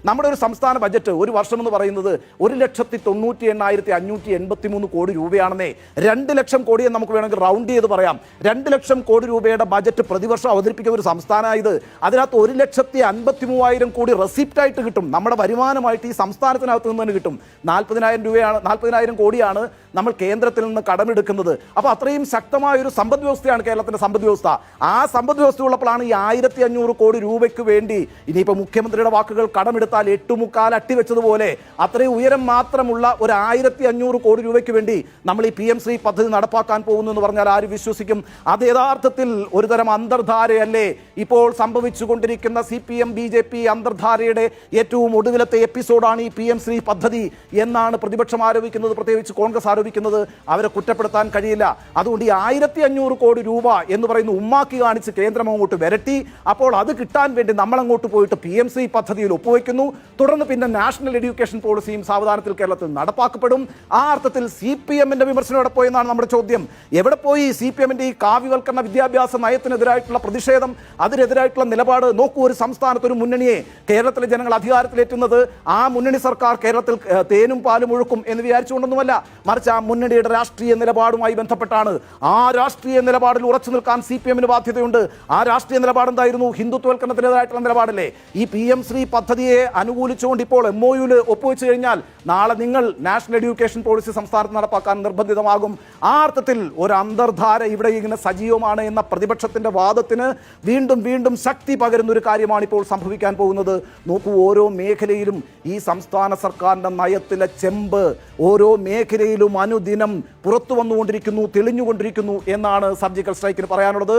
നമ്മുടെ ഒരു സംസ്ഥാന ബജറ്റ് ഒരു വർഷം എന്ന് പറയുന്നത് 1,98,583 കോടി രൂപയാണെന്നേ. 2 ലക്ഷം കോടിയെ നമുക്ക് വേണമെങ്കിൽ റൗണ്ട് ചെയ്ത് പറയാം. 2 ലക്ഷം കോടി രൂപയുടെ ബജറ്റ് പ്രതിവർഷം അവതരിപ്പിക്കുന്ന ഒരു സംസ്ഥാനമായത്. അതിനകത്ത് 1,53,000 കോടി റെസിപ്റ്റായിട്ട് കിട്ടും. നമ്മുടെ വരുമാനമായിട്ട് ഈ സംസ്ഥാനത്തിനകത്ത് നിന്ന് തന്നെ കിട്ടും. 40,000 കോടിയാണ് നമ്മൾ കേന്ദ്രത്തിൽ നിന്ന് കടമെടുക്കുന്നത്. അപ്പോൾ അത്രയും ശക്തമായ ഒരു സമ്പദ് വ്യവസ്ഥയാണ് കേരളത്തിന്റെ സമ്പദ് വ്യവസ്ഥ. ആ സമ്പദ് വ്യവസ്ഥ ഉള്ളപ്പോഴാണ് ഈ 1,500 കോടി രൂപയ്ക്ക് വേണ്ടി ഇനിയിപ്പോൾ മുഖ്യമന്ത്രിയുടെ വാക്കുകൾ കടമെടുത്താൽ 8.25 അട്ടി വെച്ചതുപോലെ അത്രയും ഉയരം മാത്രമുള്ള ഒരു 1,500 കോടി രൂപയ്ക്ക് വേണ്ടി നമ്മൾ ഈ PM ശ്രീ പദ്ധതി നടപ്പാക്കാൻ പോകുന്നു എന്ന് പറഞ്ഞാൽ ആര് വിശ്വസിക്കും? അത് യഥാർത്ഥത്തിൽ ഒരുതരം അന്തർധാരയല്ലേ ഇപ്പോൾ സംഭവിച്ചുകൊണ്ടിരിക്കുന്ന CPM BJP അന്തർധാരയുടെ ഏറ്റവും ഒടുവിലത്തെ എപ്പിസോഡാണ് ഈ PM ശ്രീ പദ്ധതി എന്നാണ് പ്രതിപക്ഷം ആരോപിക്കുന്നത്. പ്രത്യേകിച്ച് കോൺഗ്രസ് ആരോപിക്കുന്നത്. അവരെ കുറ്റപ്പെടുത്താൻ കഴിയില്ല. അതുകൊണ്ട് ഈ 1,500 കോടി രൂപ എന്ന് പറയുന്ന ഉമ്മാക്കി കാണിച്ച് കേന്ദ്രം അങ്ങോട്ട് വരട്ടി. അപ്പോൾ അത് കിട്ടാൻ വേണ്ടി നമ്മളങ്ങോട്ട് പോയിട്ട് PM ശ്രീ പദ്ധതിയിൽ ഒപ്പുവെക്കുന്നു. തുടർന്ന് പിന്നെ നാഷണൽ എഡ്യൂക്കേഷൻ പോളിസിയും സാവധാനത്തിൽ കേരളത്തിൽ നടപ്പാക്കപ്പെടും. ആ അർത്ഥത്തിൽ CPM-ന്റെ വിമർശനം എവിടെ പോയെന്നാണ് നമ്മുടെ ചോദ്യം. എവിടെ പോയി CPM-ന്റെ ഈ കാവ്യവൽക്കരണ വിദ്യാഭ്യാസ നയത്തിനെതിരായിട്ടുള്ള പ്രതിഷേധം, അതിനെതിരായിട്ടുള്ള നിലപാട്? നോക്കൂ, ഒരു സംസ്ഥാനത്ത് ഒരു മുന്നണിയെ കേരളത്തിലെ ജനങ്ങൾ അധികാരത്തിലേറ്റുന്നത് ആ മുന്നണി സർക്കാർ കേരളത്തിൽ തേനും പാലും ഒഴുക്കും എന്ന് വിചാരിച്ചുകൊണ്ടൊന്നുമല്ല, മറിച്ച് ആ മുന്നണിയുടെ രാഷ്ട്രീയ നിലപാടുമായി ബന്ധപ്പെട്ടാണ്. ആ രാഷ്ട്രീയ നിലപാടിൽ ഉറച്ചു നിൽക്കാൻ CPM-ന് ബാധ്യതയുണ്ട്. ആ രാഷ്ട്രീയ നിലപാട് എന്തായിരുന്നു? ഹിന്ദുത്വവൽക്കരണത്തിനെതിരായിട്ടുള്ള നിലപാടല്ലേ? ഈ PM ശ്രീ പദ്ധതിയെ അനുകൂലിച്ചുകൊണ്ട് ഇപ്പോൾ MOU-ൽ ഒപ്പുവെച്ച് കഴിഞ്ഞാൽ നാളെ നിങ്ങൾ നാഷണൽ എഡ്യൂക്കേഷൻ പോളിസി സംസ്ഥാനത്ത് നടപ്പാക്കാൻ നിർബന്ധിതമാകും. ആ അർത്ഥത്തിൽ ഒരു അന്തർധാര ഇവിടെ ഇങ്ങനെ സജീവമാണ് എന്ന പ്രതിപക്ഷത്തിന്റെ വാദത്തിന് വീണ്ടും വീണ്ടും ശക്തി പകരുന്ന ഒരു കാര്യമാണ് ഇപ്പോൾ സംഭവിക്കാൻ പോകുന്നത്. നോക്കൂ, ഓരോ മേഖലയിലും ഈ സംസ്ഥാന സർക്കാരിന്റെ നയത്തിലെ ചെമ്പ് ഓരോ മേഖലയിലും അനുദിനം പുറത്തു വന്നുകൊണ്ടിരിക്കുന്നു, തെളിഞ്ഞുകൊണ്ടിരിക്കുന്നു എന്നാണ് സർജിക്കൽ സ്ട്രൈക്കിന് പറയാനുള്ളത്.